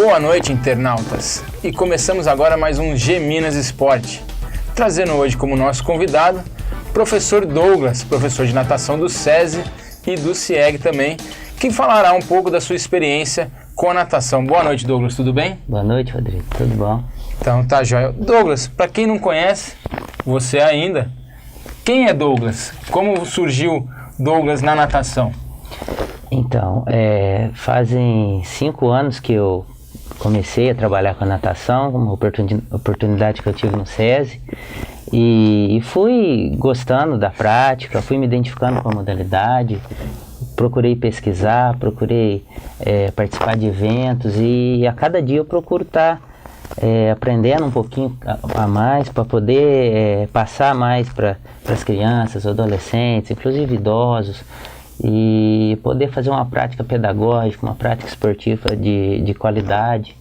Boa noite, internautas! E começamos agora mais um G Minas Esporte, trazendo hoje como nosso convidado professor Douglas, professor de natação do SESI e do CIEG também, que falará um pouco da sua experiência com a natação. Boa noite, Douglas, tudo bem? Boa noite, Rodrigo, tudo bom? Então tá jóia. Douglas, para quem não conhece, você ainda, quem é Douglas? Como surgiu Douglas na natação? Então, fazem 5 anos que eu comecei a trabalhar com a natação, uma oportunidade que eu tive no SESI, e fui gostando da prática, fui me identificando com a modalidade, procurei pesquisar, procurei participar de eventos, e a cada dia eu procuro estar aprendendo um pouquinho a mais para poder passar mais para as crianças, adolescentes, inclusive idosos, e poder fazer uma prática pedagógica, uma prática esportiva de qualidade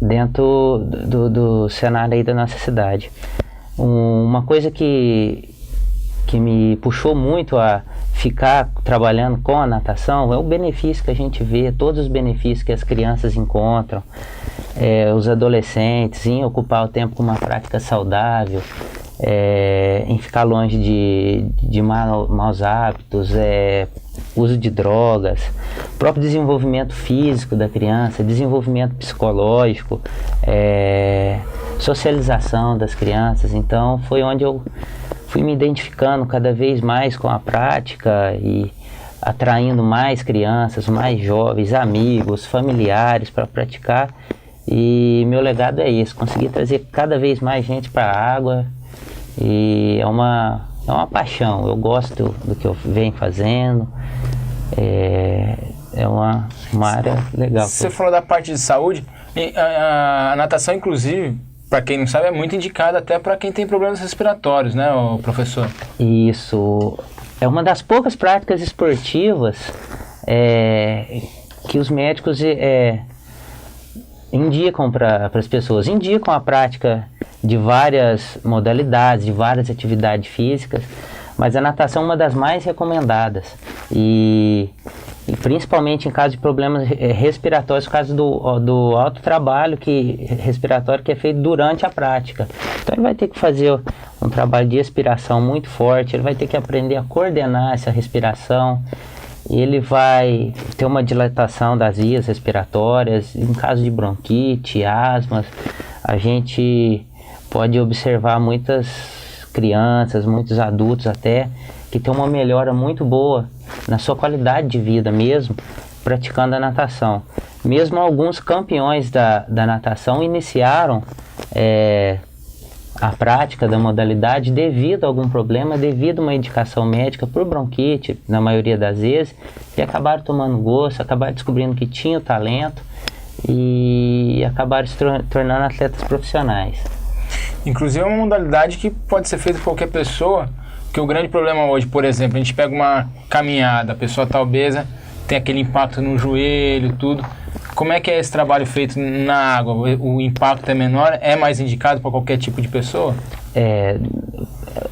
dentro do cenário aí da nossa cidade. Uma coisa que me puxou muito a ficar trabalhando com a natação é o benefício que a gente vê, todos os benefícios que as crianças encontram, os adolescentes, em ocupar o tempo com uma prática saudável, em ficar longe de maus hábitos, uso de drogas, próprio desenvolvimento físico da criança, desenvolvimento psicológico, socialização das crianças. Então foi onde eu fui me identificando cada vez mais com a prática e atraindo mais crianças, mais jovens, amigos, familiares para praticar. E meu legado é esse, conseguir trazer cada vez mais gente para a água. E é uma paixão, eu gosto do que eu venho fazendo, é uma área legal. Você falou da parte de saúde, a natação inclusive, para quem não sabe, é muito indicada até para quem tem problemas respiratórios, né, professor? Isso, é uma das poucas práticas esportivas que os médicos indicam para as pessoas, indicam a prática de várias modalidades, de várias atividades físicas, mas a natação é uma das mais recomendadas, e principalmente em caso de problemas respiratórios, por causa do alto trabalho respiratório que é feito durante a prática. Então ele vai ter que fazer um trabalho de respiração muito forte, ele vai ter que aprender a coordenar essa respiração, ele vai ter uma dilatação das vias respiratórias. Em caso de bronquite, asma, a gente pode observar muitas crianças, muitos adultos até, que tem uma melhora muito boa na sua qualidade de vida mesmo, praticando a natação. Mesmo alguns campeões da natação iniciaram a prática da modalidade devido a algum problema, devido a uma indicação médica por bronquite, na maioria das vezes, e acabaram tomando gosto, acabaram descobrindo que tinham talento e acabaram se tornando atletas profissionais. Inclusive é uma modalidade que pode ser feita por qualquer pessoa, porque o grande problema hoje, por exemplo, a gente pega uma caminhada, a pessoa está obesa, tem aquele impacto no joelho, tudo. Como é que é esse trabalho feito na água? O impacto é menor? É mais indicado para qualquer tipo de pessoa?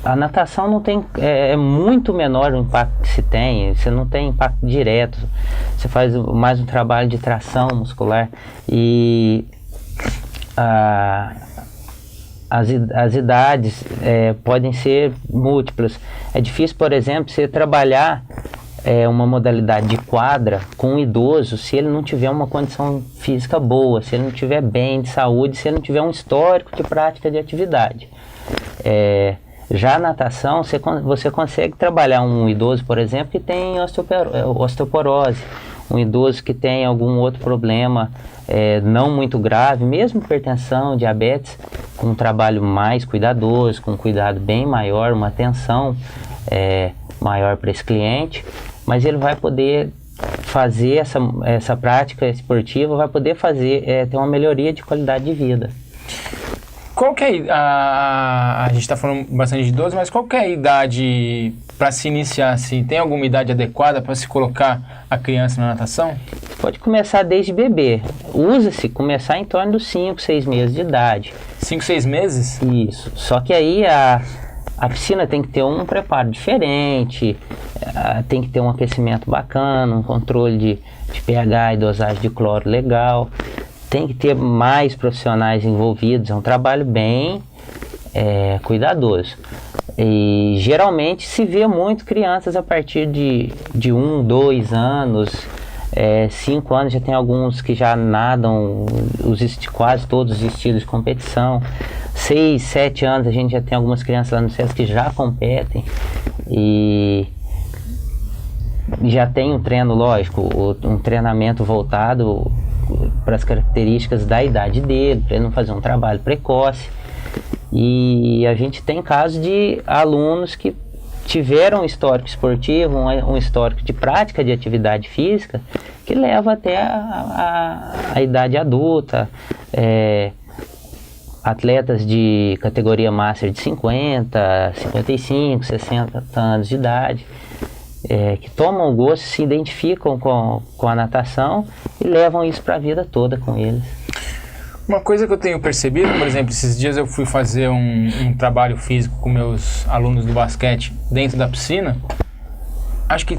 A natação não tem, é muito menor o impacto que se tem, você não tem impacto direto, você faz mais um trabalho de tração muscular, e as idades podem ser múltiplas. É difícil, por exemplo, você trabalhar uma modalidade de quadra com um idoso se ele não tiver uma condição física boa, se ele não tiver bem de saúde, se ele não tiver um histórico de prática de atividade. Já a natação, você consegue trabalhar um idoso, por exemplo, que tem osteoporose, um idoso que tem algum outro problema não muito grave, mesmo hipertensão, diabetes, com um trabalho mais cuidadoso, com um cuidado bem maior, uma atenção maior para esse cliente, mas ele vai poder fazer essa prática esportiva, vai poder ter uma melhoria de qualidade de vida. Qual que é a gente está falando bastante de idoso, mas qual que é a idade para se iniciar assim? Tem alguma idade adequada para se colocar a criança na natação? Pode começar desde bebê. Usa-se começar em torno dos 5, 6 meses de idade. 5, 6 meses? Isso. Só que aí a A piscina tem que ter um preparo diferente, tem que ter um aquecimento bacana, um controle de pH e dosagem de cloro legal, tem que ter mais profissionais envolvidos, é um trabalho bem cuidadoso. E geralmente se vê muito crianças a partir de 1, 2 anos, 5 anos, já tem alguns que já nadam quase todos os estilos de competição. 6, 7 anos a gente já tem algumas crianças lá no SESC que já competem e já tem um treino, lógico, um treinamento voltado para as características da idade dele, para ele não fazer um trabalho precoce. E a gente tem casos de alunos que tiveram um histórico esportivo, um histórico de prática de atividade física que leva até a idade adulta, atletas de categoria Master de 50, 55, 60 anos de idade, que tomam gosto, se identificam com a natação e levam isso para a vida toda com eles. Uma coisa que eu tenho percebido, por exemplo, esses dias eu fui fazer um trabalho físico com meus alunos do basquete dentro da piscina, acho que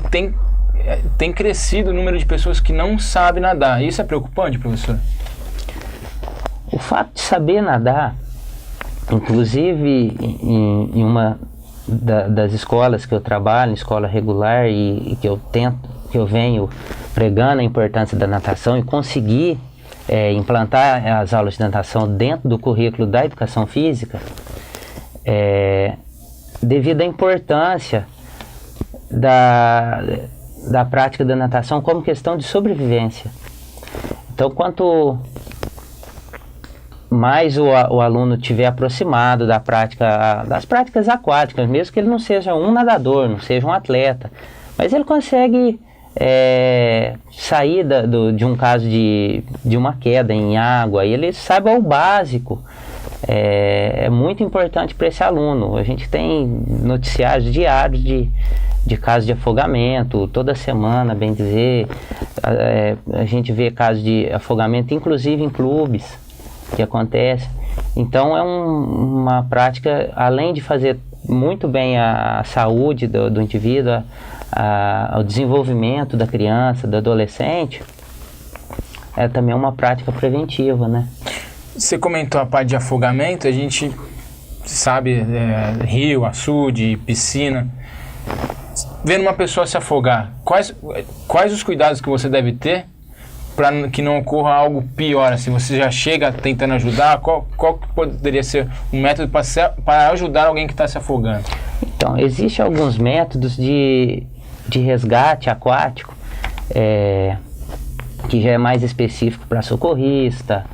tem crescido o número de pessoas que não sabem nadar. Isso é preocupante, professor? O fato de saber nadar, inclusive em uma das escolas que eu trabalho, escola regular, e que eu venho pregando a importância da natação e conseguir implantar as aulas de natação dentro do currículo da educação física, devido à importância da prática da natação como questão de sobrevivência. Então, quanto mais o aluno tiver aproximado das práticas aquáticas, mesmo que ele não seja um nadador, não seja um atleta, mas ele consegue sair de um caso de uma queda em água, e ele saiba o básico, é muito importante para esse aluno. A gente tem noticiários diários de casos de afogamento, toda semana, bem dizer, a gente vê casos de afogamento, inclusive em clubes, que acontece. Então é uma prática, além de fazer muito bem a saúde do indivíduo, ao desenvolvimento da criança, do adolescente, é também uma prática preventiva, né? Você comentou a parte de afogamento, a gente sabe, rio, açude, piscina. Vendo uma pessoa se afogar, quais os cuidados que você deve ter para que não ocorra algo pior? Assim, você já chega tentando ajudar, qual poderia ser um método para ajudar alguém que está se afogando? Então, existem alguns métodos de resgate aquático, que já é mais específico para socorrista,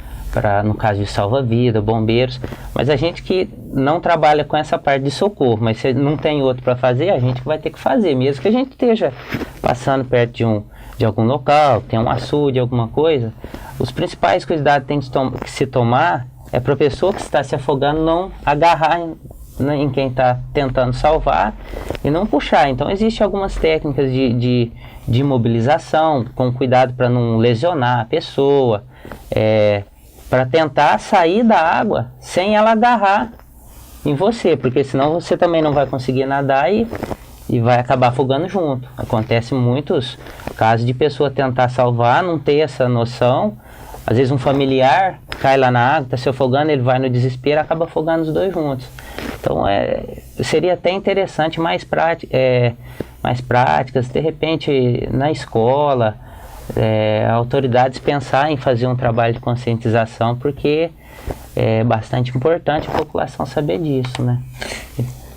no caso de salva-vida, bombeiros, mas a gente que não trabalha com essa parte de socorro, mas se não tem outro para fazer, a gente vai ter que fazer, mesmo que a gente esteja passando perto de algum local, tem um açude, alguma coisa. Os principais cuidados que tem que se tomar é para a pessoa que está se afogando não agarrar em quem está tentando salvar e não puxar. Então existem algumas técnicas de imobilização, com cuidado para não lesionar a pessoa, para tentar sair da água sem ela agarrar em você, porque senão você também não vai conseguir nadar e vai acabar afogando junto. Acontece muitos casos de pessoa tentar salvar, não ter essa noção. Às vezes um familiar cai lá na água, está se afogando, ele vai no desespero e acaba afogando os dois juntos. Então seria até interessante mais práticas, de repente na escola, autoridades pensar em fazer um trabalho de conscientização, porque é bastante importante a população saber disso, né?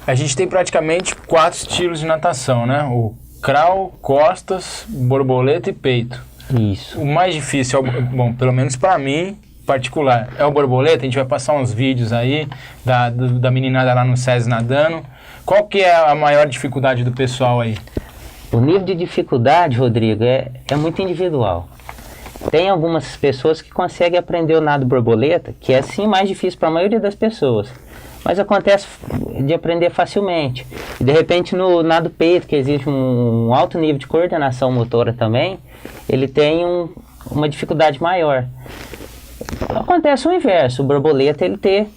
A gente tem praticamente 4 estilos de natação, né? O crawl, costas, borboleta e peito. Isso. O mais difícil, bom, pelo menos para mim, particular, é o borboleta. A gente vai passar uns vídeos aí da meninada lá no SESI nadando. Qual que é a maior dificuldade do pessoal aí? O nível de dificuldade, Rodrigo, é muito individual. Tem algumas pessoas que conseguem aprender o nado borboleta, que é sim mais difícil para a maioria das pessoas, mas acontece de aprender facilmente. E de repente no nado peito, que exige um alto nível de coordenação motora também, ele tem uma dificuldade maior. Acontece o inverso, o borboleta ele ter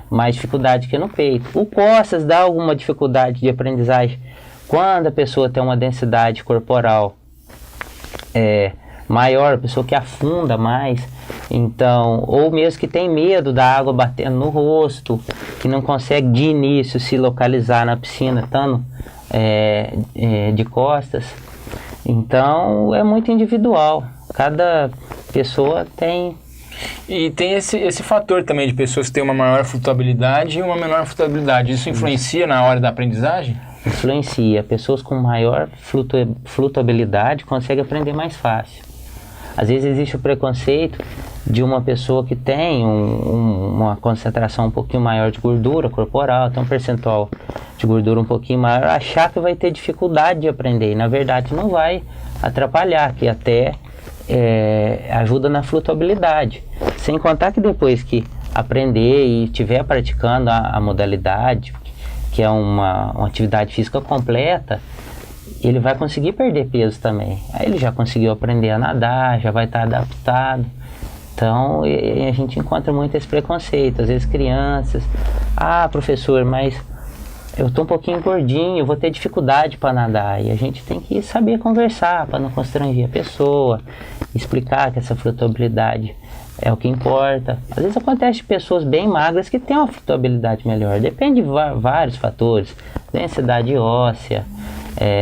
mais dificuldade que no peito. O costas dá alguma dificuldade de aprendizagem quando a pessoa tem uma densidade corporal maior, a pessoa que afunda mais, então, ou mesmo que tem medo da água batendo no rosto, que não consegue de início se localizar na piscina, estando de costas. Então, é muito individual. Cada pessoa tem... E tem esse fator também de pessoas que têm uma maior flutuabilidade e uma menor flutuabilidade. Isso influencia na hora da aprendizagem? Influencia. Pessoas com maior flutuabilidade conseguem aprender mais fácil. Às vezes existe o preconceito de uma pessoa que tem uma concentração um pouquinho maior de gordura corporal, tem um percentual de gordura um pouquinho maior, achar que vai ter dificuldade de aprender. E, na verdade, não vai atrapalhar, que até ajuda na flutuabilidade. Sem contar que depois que aprender e estiver praticando a modalidade, que é uma atividade física completa, ele vai conseguir perder peso também. Aí ele já conseguiu aprender a nadar, já vai estar adaptado. Então, a gente encontra muito esse preconceito. Às vezes crianças, professor, mas eu estou um pouquinho gordinho, eu vou ter dificuldade para nadar. E a gente tem que saber conversar para não constranger a pessoa, explicar que essa flutuabilidade é o que importa. Às vezes acontece de pessoas bem magras que têm uma flutuabilidade melhor. Depende de vários fatores. Densidade óssea,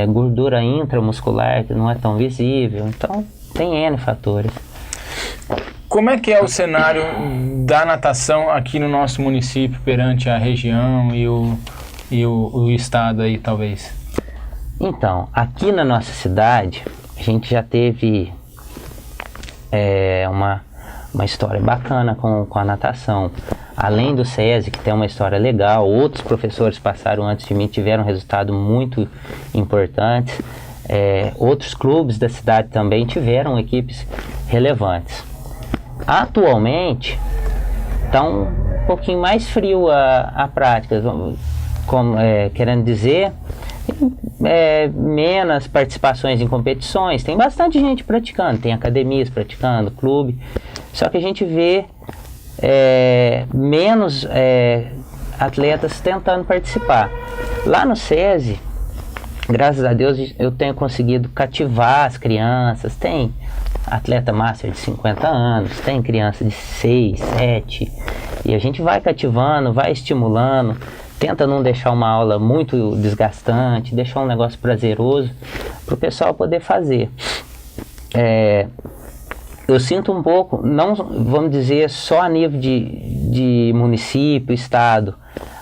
gordura intramuscular que não é tão visível. Então, tem N fatores. Como é que é o cenário da natação aqui no nosso município perante a região e o estado aí, talvez? Então, aqui na nossa cidade, a gente já teve uma história bacana com a natação. Além do SESI, que tem uma história legal, outros professores passaram antes de mim, tiveram resultados muito importantes. Outros clubes da cidade também tiveram equipes relevantes. Atualmente, está um pouquinho mais frio a prática, querendo dizer, menos participações em competições. Tem bastante gente praticando, tem academias praticando, clube, só que a gente vê menos atletas tentando participar. Lá no SESI, graças a Deus, eu tenho conseguido cativar as crianças. Tem atleta master de 50 anos, tem criança de 6, 7, e a gente vai cativando, vai estimulando, tenta não deixar uma aula muito desgastante, deixar um negócio prazeroso para o pessoal poder fazer. Eu sinto um pouco, não vamos dizer só a nível de município, estado,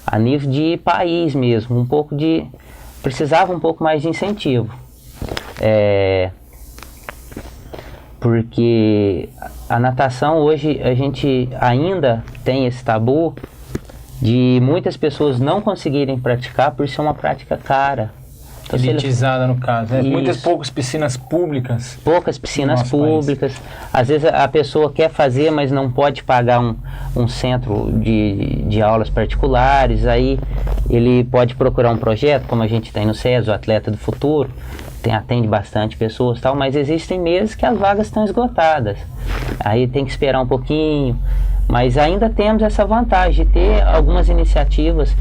a nível de país mesmo, precisava um pouco mais de incentivo. Porque a natação hoje, a gente ainda tem esse tabu de muitas pessoas não conseguirem praticar por ser uma prática cara. Então, elitizada no caso, poucas piscinas públicas. Poucas piscinas públicas. País. Às vezes a pessoa quer fazer, mas não pode pagar um centro de aulas particulares. Aí ele pode procurar um projeto, como a gente tem no SESI, o Atleta do Futuro, atende bastante pessoas, tal, mas existem meses que as vagas estão esgotadas. Aí tem que esperar um pouquinho. Mas ainda temos essa vantagem de ter algumas iniciativas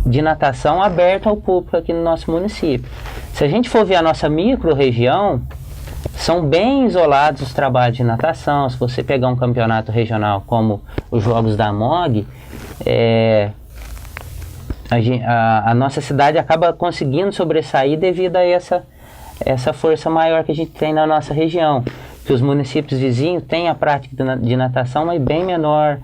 de natação aberta ao público aqui no nosso município. Se a gente for ver a nossa micro-região, são bem isolados os trabalhos de natação. Se você pegar um campeonato regional como os Jogos da MOG, a nossa cidade acaba conseguindo sobressair devido a essa força maior que a gente tem na nossa região. Que os municípios vizinhos têm a prática de natação, mas bem menor.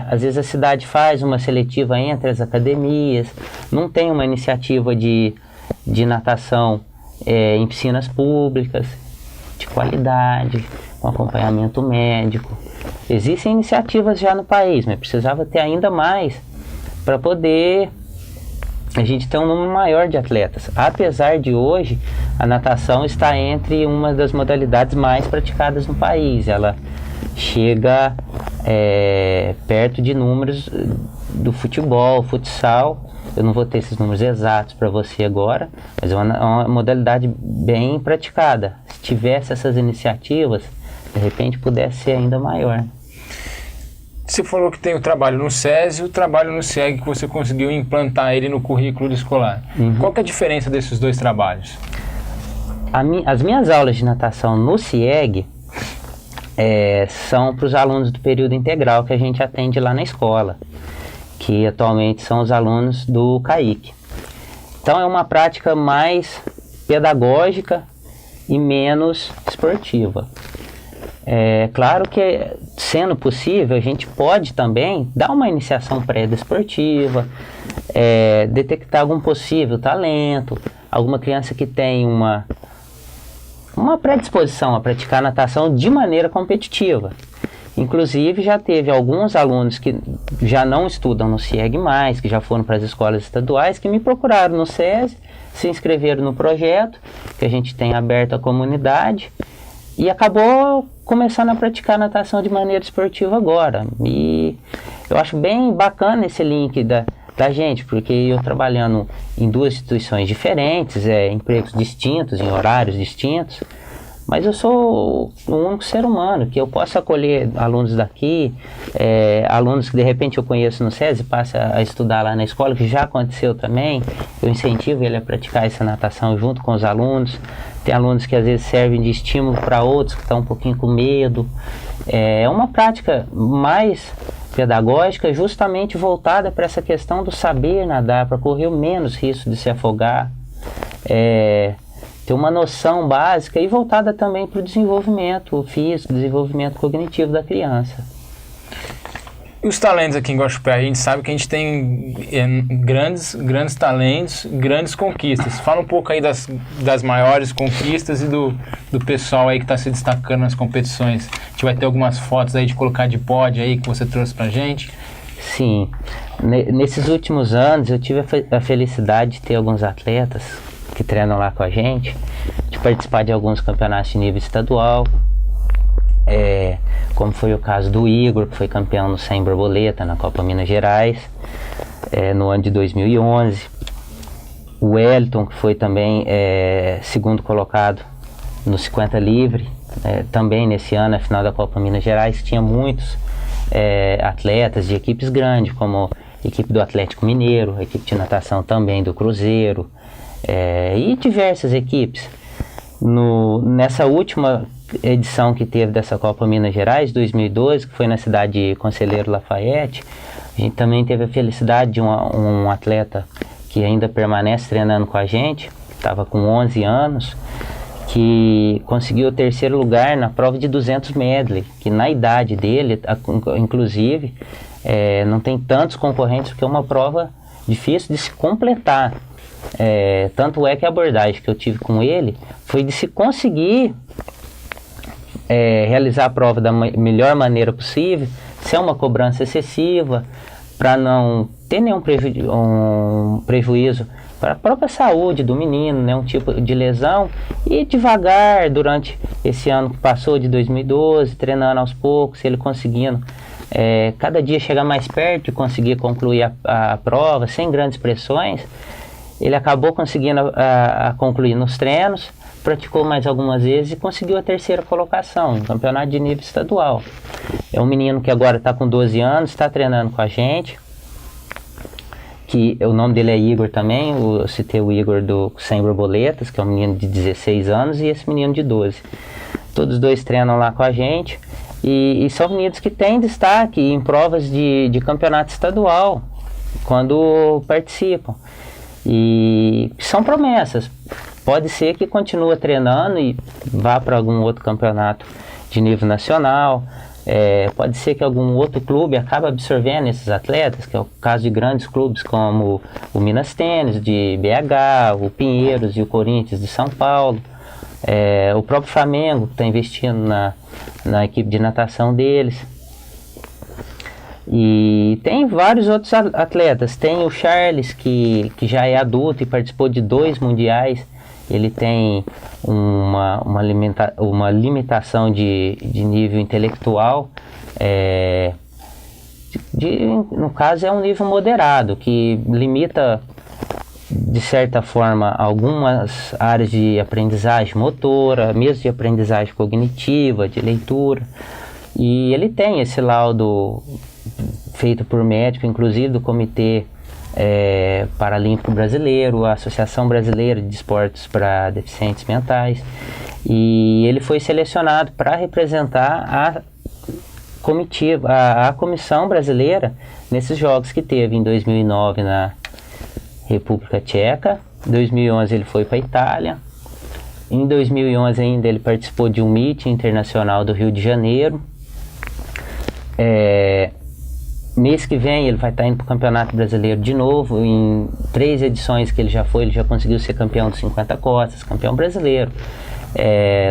Às vezes a cidade faz uma seletiva entre as academias, não tem uma iniciativa de natação em piscinas públicas, de qualidade, com acompanhamento médico. Existem iniciativas já no país, mas precisava ter ainda mais para poder a gente ter um número maior de atletas. Apesar de hoje, a natação está entre uma das modalidades mais praticadas no país. Ela chega perto de números do futebol, futsal. Eu não vou ter esses números exatos para você agora, mas é uma modalidade bem praticada. Se, tivesse essas iniciativas, de repente pudesse ser ainda maior. Você falou que tem o trabalho no SESI e o trabalho no SIEG, que você conseguiu implantar ele no currículo escolar. Qual que é a diferença desses dois trabalhos? As minhas aulas de natação no SIEG são para os alunos do período integral que a gente atende lá na escola, que atualmente são os alunos do CAIC. Então é uma prática mais pedagógica e menos esportiva. É claro que, sendo possível, a gente pode também dar uma iniciação pré-desportiva, detectar algum possível talento, alguma criança que tem uma predisposição a praticar natação de maneira competitiva. Inclusive, já teve alguns alunos que já não estudam no SIEG mais, que já foram para as escolas estaduais, que me procuraram no SESI, se inscreveram no projeto que a gente tem aberto à comunidade e acabou começando a praticar natação de maneira esportiva agora. E eu acho bem bacana esse link da gente, porque eu trabalhando em duas instituições diferentes, empregos distintos, em horários distintos, mas eu sou o único ser humano, que eu posso acolher alunos daqui, alunos que de repente eu conheço no SESI, passa a estudar lá na escola, que já aconteceu também. Eu incentivo ele a praticar essa natação junto com os alunos. Tem alunos que às vezes servem de estímulo para outros que estão um pouquinho com medo. É uma prática mais pedagógica, justamente voltada para essa questão do saber nadar, para correr o menos risco de se afogar. Ter uma noção básica e voltada também para o desenvolvimento físico, desenvolvimento cognitivo da criança. E os talentos aqui em Guaxupé? A gente sabe que a gente tem grandes talentos, grandes conquistas. Fala um pouco aí das maiores conquistas e do pessoal aí que está se destacando nas competições. A gente vai ter algumas fotos aí de colocar de pódio aí que você trouxe pra gente. Sim, nesses últimos anos eu tive a felicidade de ter alguns atletas que treinam lá com a gente, de participar de alguns campeonatos de nível estadual, como foi o caso do Igor, que foi campeão no 100 borboleta na Copa Minas Gerais, no ano de 2011. O Wellington, que foi também segundo colocado no 50 livre, também nesse ano, na final da Copa Minas Gerais. Tinha muitos atletas de equipes grandes, como a equipe do Atlético Mineiro, a equipe de natação também do Cruzeiro, e diversas equipes. Nessa última edição que teve dessa Copa Minas Gerais, 2012, que foi na cidade de Conselheiro Lafayette, a gente também teve a felicidade de um atleta que ainda permanece treinando com a gente, estava com 11 anos, que conseguiu o terceiro lugar na prova de 200 medley, que na idade dele, inclusive, não tem tantos concorrentes, porque é uma prova difícil de se completar. Tanto é que a abordagem que eu tive com ele foi de se conseguir realizar a prova da melhor maneira possível, sem uma cobrança excessiva, para não ter nenhum prejuízo para a própria saúde do menino, nenhum tipo de lesão, e devagar, durante esse ano que passou, de 2012, treinando aos poucos, ele conseguindo cada dia chegar mais perto de conseguir concluir a prova, sem grandes pressões. Ele acabou conseguindo concluir nos treinos, praticou mais algumas vezes e conseguiu a terceira colocação no campeonato de nível estadual. É um menino que agora está com 12 anos, está treinando com a gente, que o nome dele é Igor também. Eu citei o Igor do 100 borboletas, que é um menino de 16 anos, e esse menino de 12. Todos dois treinam lá com a gente e são meninos que têm destaque em provas de campeonato estadual, quando participam. E são promessas. Pode ser que continue treinando e vá para algum outro campeonato de nível nacional. Pode ser que algum outro clube acabe absorvendo esses atletas, que é o caso de grandes clubes como o Minas Tênis de BH, o Pinheiros e o Corinthians de São Paulo. O próprio Flamengo está investindo na equipe de natação deles. E tem vários outros atletas. Tem o Charles, que já é adulto e participou de 2 mundiais. Ele tem uma limitação de nível intelectual. No caso, é um nível moderado, que limita, de certa forma, algumas áreas de aprendizagem motora, mesmo de aprendizagem cognitiva, de leitura. E ele tem esse laudo feito por médicos, inclusive do Comitê Paralímpico Brasileiro, a Associação Brasileira de Esportes para Deficientes Mentais, e ele foi selecionado para representar a comitiva, a comissão brasileira nesses jogos que teve em 2009 na República Tcheca. Em 2011 ele foi para a Itália. Em 2011 ainda ele participou de um meeting internacional do Rio de Janeiro. Mês que vem ele vai estar indo para o Campeonato Brasileiro de novo. Em 3 edições que ele já foi, ele já conseguiu ser campeão dos 50 costas, campeão brasileiro.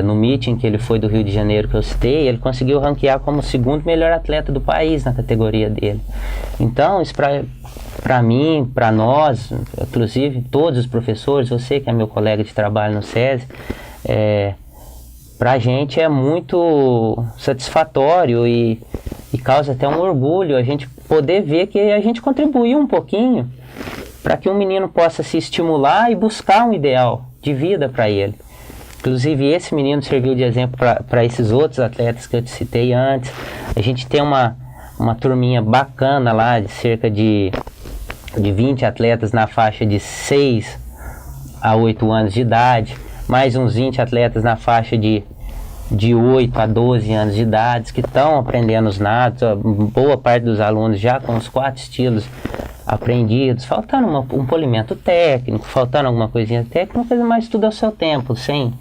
No meeting que ele foi do Rio de Janeiro, que eu citei, ele conseguiu ranquear como o 2º melhor atleta do país na categoria dele. Então, isso para mim, para nós, inclusive todos os professores, você que é meu colega de trabalho no SESI, para a gente é muito satisfatório e causa até um orgulho a gente poder ver que a gente contribuiu um pouquinho para que um menino possa se estimular e buscar um ideal de vida para ele. Inclusive esse menino serviu de exemplo para esses outros atletas que eu te citei antes. A gente tem uma turminha bacana lá de cerca de 20 atletas na faixa de 6 a 8 anos de idade, mais uns 20 atletas na faixa de 8 a 12 anos de idade que estão aprendendo os nados. Boa parte dos alunos já com os 4 estilos aprendidos, faltando um polimento técnico, faltando alguma coisinha técnica, mas tudo ao seu tempo, sem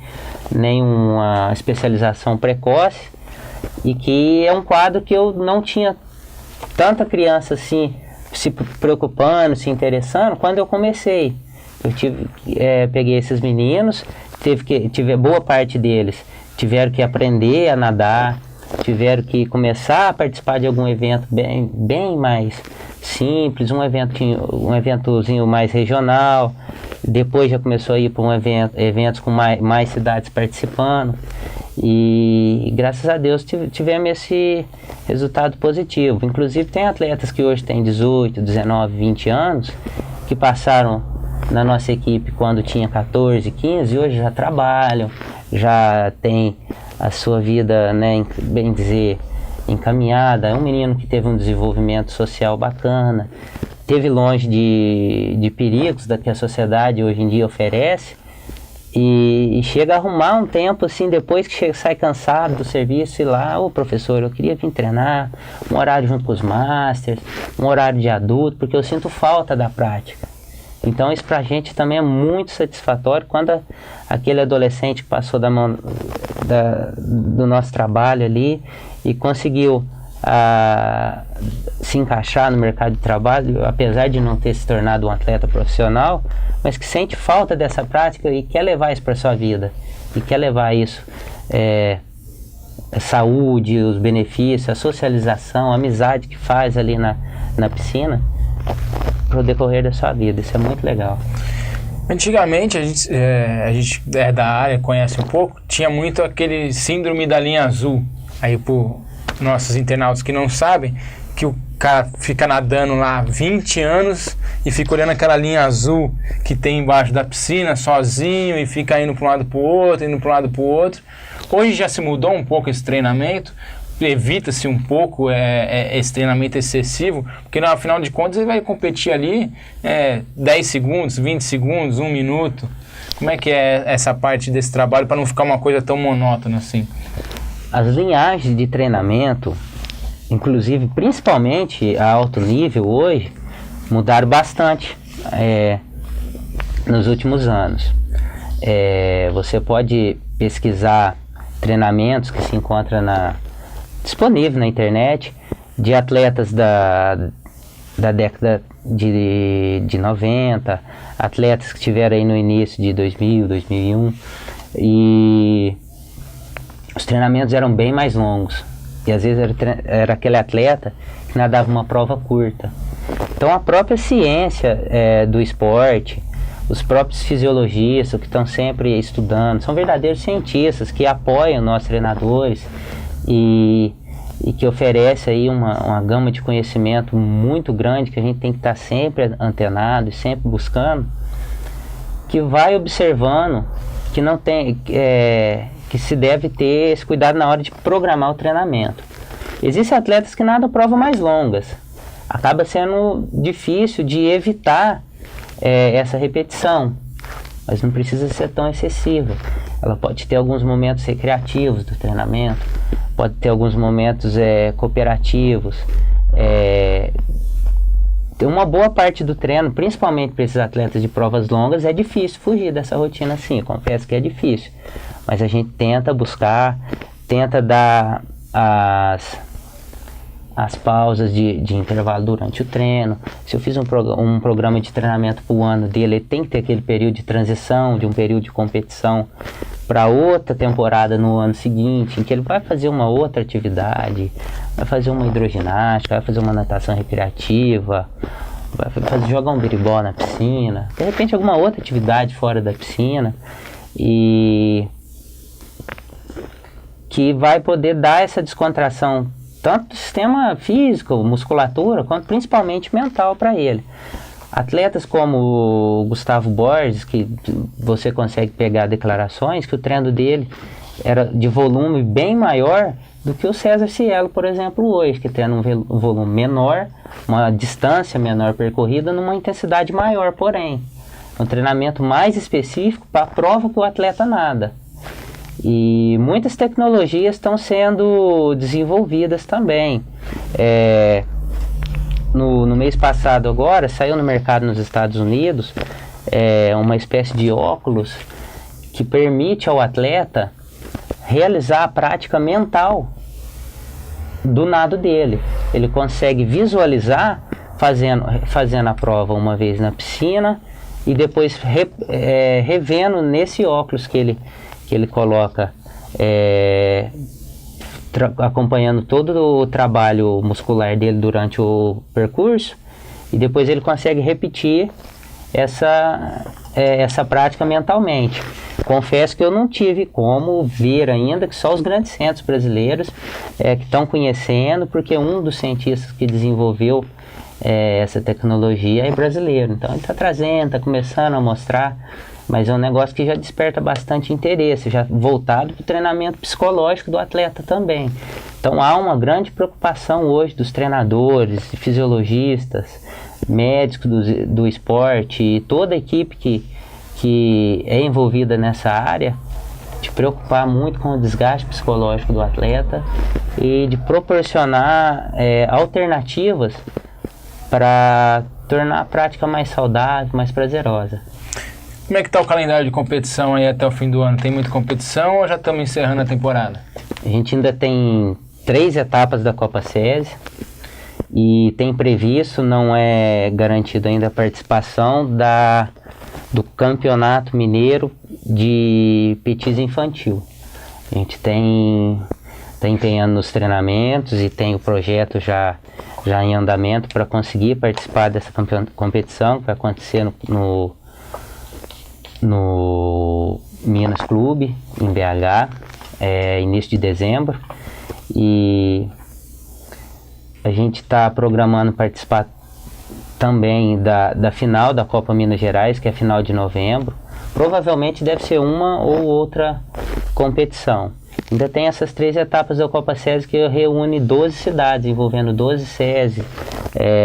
nenhuma especialização precoce, e que é um quadro que eu não tinha tanta criança assim se preocupando, se interessando quando eu comecei. Eu peguei esses meninos, tive boa parte deles tiveram que aprender a nadar, tiveram que começar a participar de algum evento bem mais simples, um eventozinho mais regional. Depois já começou a ir para eventos com mais cidades participando. E graças a Deus tivemos esse resultado positivo. Inclusive tem atletas que hoje têm 18, 19, 20 anos, que passaram na nossa equipe quando tinha 14, 15, e hoje já trabalham, já tem a sua vida, né, bem dizer, encaminhada. É um menino que teve um desenvolvimento social bacana, teve longe de perigos que a sociedade hoje em dia oferece, e chega a arrumar um tempo assim, depois que sai cansado do serviço, e lá, professor, eu queria vir treinar, um horário junto com os masters, um horário de adulto, porque eu sinto falta da prática. Então isso pra gente também é muito satisfatório, quando aquele adolescente que passou da mão do nosso trabalho ali e conseguiu se encaixar no mercado de trabalho, apesar de não ter se tornado um atleta profissional, mas que sente falta dessa prática e quer levar isso para sua vida, e quer levar isso, a saúde, os benefícios, a socialização, a amizade que faz ali na piscina, pro decorrer da sua vida. Isso é muito legal. Antigamente, a gente é da área, conhece um pouco, tinha muito aquele síndrome da linha azul. Aí, por nossos internautas que não sabem, que o cara fica nadando lá 20 anos e fica olhando aquela linha azul que tem embaixo da piscina, sozinho, e fica indo para um lado para o outro, indo para um lado para o outro. Hoje já se mudou um pouco esse treinamento, evita-se um pouco esse treinamento excessivo, porque no final de contas ele vai competir ali 10 segundos, 20 segundos, 1 minuto. Como é que é essa parte desse trabalho para não ficar uma coisa tão monótona assim? As linhagens de treinamento, inclusive principalmente a alto nível hoje, mudaram bastante nos últimos anos. Você pode pesquisar treinamentos que se encontram disponível na internet, de atletas da década de 90, atletas que estiveram aí no início de 2000, 2001, e os treinamentos eram bem mais longos, e às vezes era aquele atleta que nadava uma prova curta. Então a própria ciência do esporte, os próprios fisiologistas que estão sempre estudando, são verdadeiros cientistas que apoiam nossos treinadores, e que oferece aí uma gama de conhecimento muito grande, que a gente tem que estar sempre antenado e sempre buscando, que vai observando que não tem, que se deve ter esse cuidado na hora de programar o treinamento. Existem atletas que nadam provas mais longas, acaba sendo difícil de evitar essa repetição, mas não precisa ser tão excessiva. Ela pode ter alguns momentos recreativos do treinamento, pode ter alguns momentos cooperativos. Tem uma boa parte do treino, principalmente para esses atletas de provas longas, é difícil fugir dessa rotina assim, confesso que é difícil. Mas a gente tenta buscar, tenta dar as pausas de intervalo durante o treino. Se eu fiz um programa de treinamento para o ano dele, ele tem que ter aquele período de transição, de um período de competição para outra temporada no ano seguinte, em que ele vai fazer uma outra atividade, vai fazer uma hidroginástica, vai fazer uma natação recreativa, vai jogar um biribol na piscina, de repente alguma outra atividade fora da piscina, e que vai poder dar essa descontração tanto do sistema físico, musculatura, quanto principalmente mental para ele. Atletas como o Gustavo Borges, que você consegue pegar declarações, que o treino dele era de volume bem maior do que o César Cielo, por exemplo, hoje, que treina um volume menor, uma distância menor percorrida, numa intensidade maior, porém. Um treinamento mais específico para a prova que o atleta nada. E muitas tecnologias estão sendo desenvolvidas também. No mês passado agora, saiu no mercado nos Estados Unidos uma espécie de óculos que permite ao atleta realizar a prática mental do nado dele. Ele consegue visualizar fazendo a prova uma vez na piscina e depois revendo nesse óculos que ele coloca, acompanhando todo o trabalho muscular dele durante o percurso, e depois ele consegue repetir essa prática mentalmente. Confesso que eu não tive como ver ainda, que só os grandes centros brasileiros que estão conhecendo, porque um dos cientistas que desenvolveu essa tecnologia é brasileiro. Então ele está trazendo, está começando a mostrar, mas é um negócio que já desperta bastante interesse, já voltado para o treinamento psicológico do atleta também. Então há uma grande preocupação hoje dos treinadores, fisiologistas, médicos do esporte e toda a equipe que é envolvida nessa área, de preocupar muito com o desgaste psicológico do atleta e de proporcionar alternativas para tornar a prática mais saudável, mais prazerosa. Como é que está o calendário de competição aí até o fim do ano? Tem muita competição ou já estamos encerrando a temporada? A gente ainda tem 3 etapas da Copa SESI e tem previsto, não é garantido ainda a participação do Campeonato Mineiro de Petis Infantil. A gente está empenhando nos treinamentos e tem o projeto já em andamento para conseguir participar dessa competição que vai acontecer no Minas Clube, em BH, início de dezembro. E a gente está programando participar também da final da Copa Minas Gerais, que é a final de novembro. Provavelmente deve ser uma ou outra competição. Ainda tem essas 3 etapas da Copa SESI que reúne 12 cidades, envolvendo 12 SESI.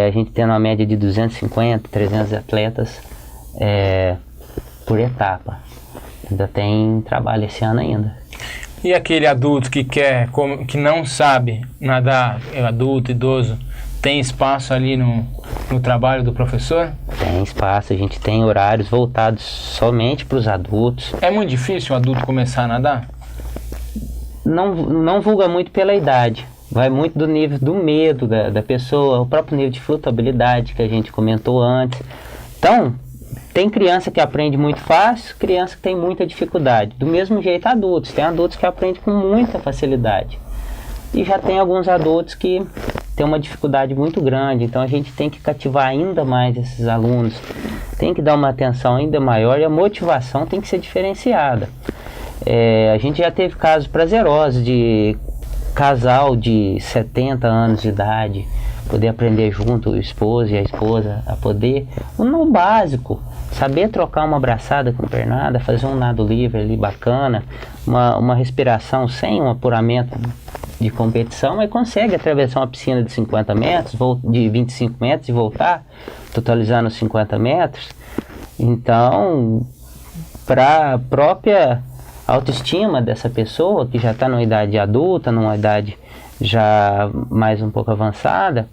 A gente tem uma média de 250, 300 atletas por etapa. Ainda tem trabalho esse ano ainda. E aquele adulto que não sabe nadar, adulto, idoso, tem espaço ali no trabalho do professor? Tem espaço, a gente tem horários voltados somente para os adultos. É muito difícil o adulto começar a nadar? Não vulga muito pela idade, vai muito do nível do medo da pessoa, o próprio nível de flutuabilidade que a gente comentou antes. Então, tem criança que aprende muito fácil, criança que tem muita dificuldade. Do mesmo jeito adultos, tem adultos que aprendem com muita facilidade. E já tem alguns adultos que têm uma dificuldade muito grande, então a gente tem que cativar ainda mais esses alunos, tem que dar uma atenção ainda maior e a motivação tem que ser diferenciada. A gente já teve casos prazerosos de casal de 70 anos de idade poder aprender junto, o esposo e a esposa, a poder, no básico, saber trocar uma abraçada com pernada, fazer um nado livre ali bacana, uma respiração sem um apuramento de competição, mas consegue atravessar uma piscina de 50 metros, de 25 metros e voltar, totalizando 50 metros. Então, para a própria autoestima dessa pessoa, que já está numa idade adulta, numa idade já mais um pouco avançada,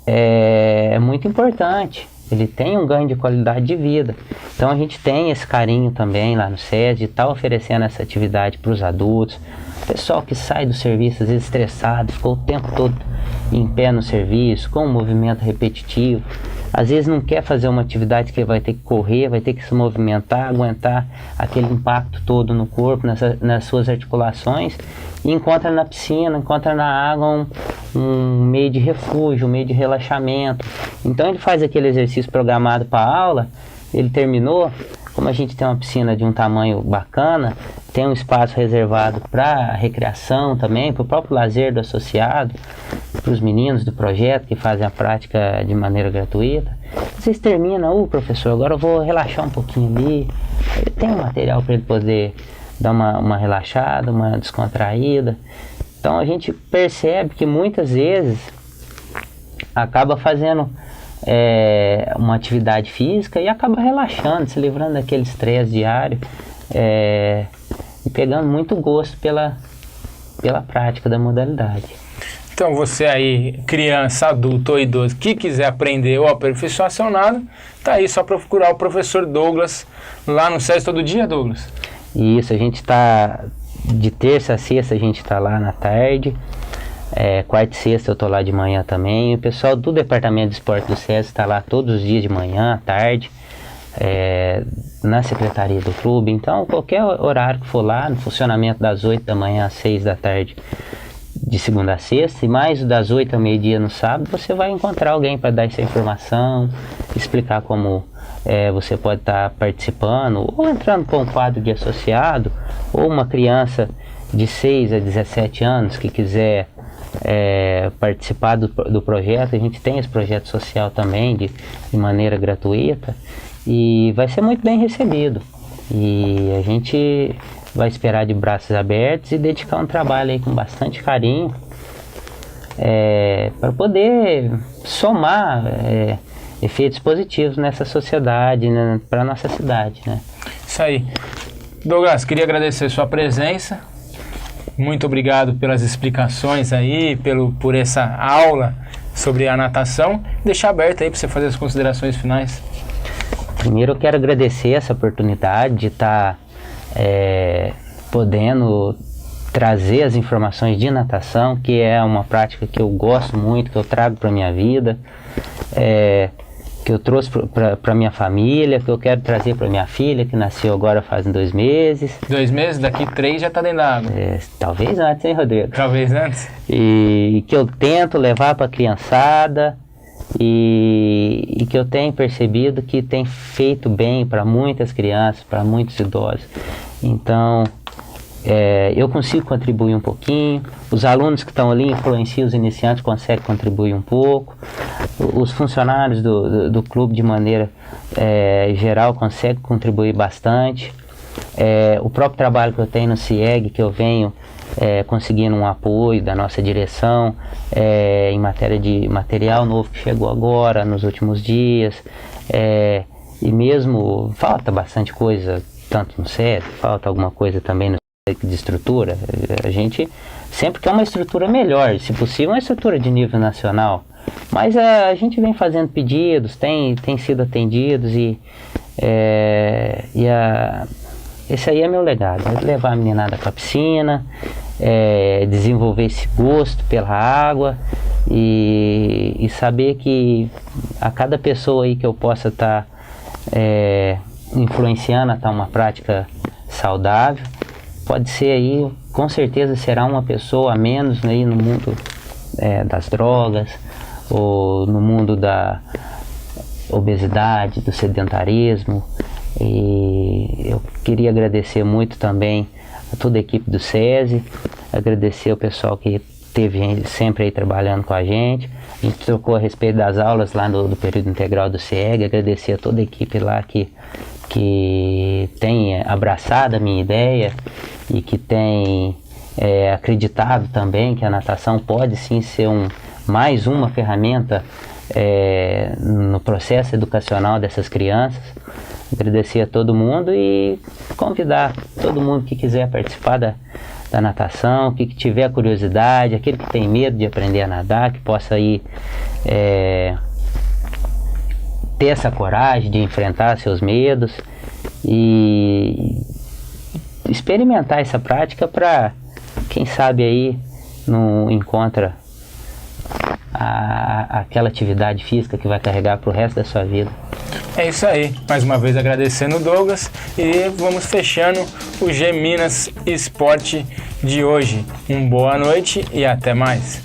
é muito importante. Ele tem um ganho de qualidade de vida. Então a gente tem esse carinho também lá no SESI, de estar oferecendo essa atividade para os adultos. Pessoal que sai do serviço às vezes estressado, ficou o tempo todo em pé no serviço, com um movimento repetitivo. Às vezes não quer fazer uma atividade que ele vai ter que correr, vai ter que se movimentar, aguentar aquele impacto todo no corpo, nas suas articulações, e encontra na piscina, encontra na água um meio de refúgio, um meio de relaxamento. Então ele faz aquele exercício programado para a aula, ele terminou, como a gente tem uma piscina de um tamanho bacana, tem um espaço reservado para recreação também, para o próprio lazer do associado, para os meninos do projeto que fazem a prática de maneira gratuita. Vocês terminam, professor, agora eu vou relaxar um pouquinho ali. Ele tem um material para ele poder dar uma relaxada, uma descontraída. Então a gente percebe que muitas vezes acaba fazendo uma atividade física e acaba relaxando, se livrando daquele estresse diário e pegando muito gosto pela prática da modalidade. Então você aí, criança, adulto ou idoso, que quiser aprender ou aperfeiçoar seu nado, tá aí só procurar o professor Douglas lá no SESI todo dia, Douglas? Isso, a gente está de terça a sexta, a gente está lá na tarde, quarta e sexta eu estou lá de manhã também. O pessoal do departamento de esporte do SESI está lá todos os dias de manhã, à tarde, na secretaria do clube. Então qualquer horário que for lá, no funcionamento das 8 da manhã às 6 da tarde, de segunda a sexta, e mais das 8 ao meio-dia no sábado, você vai encontrar alguém para dar essa informação, explicar como você pode estar participando, ou entrando com um quadro de associado, ou uma criança de 6 a 17 anos que quiser participar do projeto. A gente tem esse projeto social também de maneira gratuita, e vai ser muito bem recebido. E a gente vai esperar de braços abertos e dedicar um trabalho aí com bastante carinho para poder somar efeitos positivos nessa sociedade, né, para a nossa cidade, né? Isso aí. Douglas, queria agradecer a sua presença. Muito obrigado pelas explicações aí, por essa aula sobre a natação. Deixar aberto aí para você fazer as considerações finais. Primeiro eu quero agradecer essa oportunidade de estar podendo trazer as informações de natação, que é uma prática que eu gosto muito, que eu trago para a minha vida, que eu trouxe para minha família, que eu quero trazer para minha filha, que nasceu agora faz 2 meses. 2 meses? Daqui 3 já está dentro da água. Talvez antes, hein, Rodrigo? Talvez antes. E que eu tento levar para a criançada, e que eu tenho percebido que tem feito bem para muitas crianças, para muitos idosos. Então, eu consigo contribuir um pouquinho, os alunos que estão ali influenciam os iniciantes, conseguem contribuir um pouco, os funcionários do clube de maneira geral conseguem contribuir bastante, o próprio trabalho que eu tenho no CIEG, que eu venho conseguindo um apoio da nossa direção em matéria de material novo que chegou agora, nos últimos dias, e mesmo falta bastante coisa, tanto no SESI, falta alguma coisa também no SESI de estrutura. A gente sempre quer uma estrutura melhor, se possível uma estrutura de nível nacional, mas a gente vem fazendo pedidos, tem sido atendidos, esse aí é meu legado, é levar a meninada para a piscina, desenvolver esse gosto pela água e saber que a cada pessoa aí que eu possa estar influenciando a estar uma prática saudável, pode ser aí, com certeza será uma pessoa a menos aí no mundo das drogas, ou no mundo da obesidade, do sedentarismo. E eu queria agradecer muito também a toda a equipe do SESI, agradecer o pessoal que esteve sempre aí trabalhando com a gente. A gente trocou a respeito das aulas lá do período integral do CIEG, agradecer a toda a equipe lá que tem abraçado a minha ideia e que tem acreditado também que a natação pode sim ser mais uma ferramenta no processo educacional dessas crianças. Agradecer a todo mundo e convidar todo mundo que quiser participar da natação, que tiver curiosidade, aquele que tem medo de aprender a nadar, que possa ir ter essa coragem de enfrentar seus medos e experimentar essa prática para, quem sabe aí, não encontra aquela atividade física que vai carregar para o resto da sua vida. É isso aí, mais uma vez agradecendo o Douglas e vamos fechando o G Minas Esporte de hoje. Boa noite e até mais.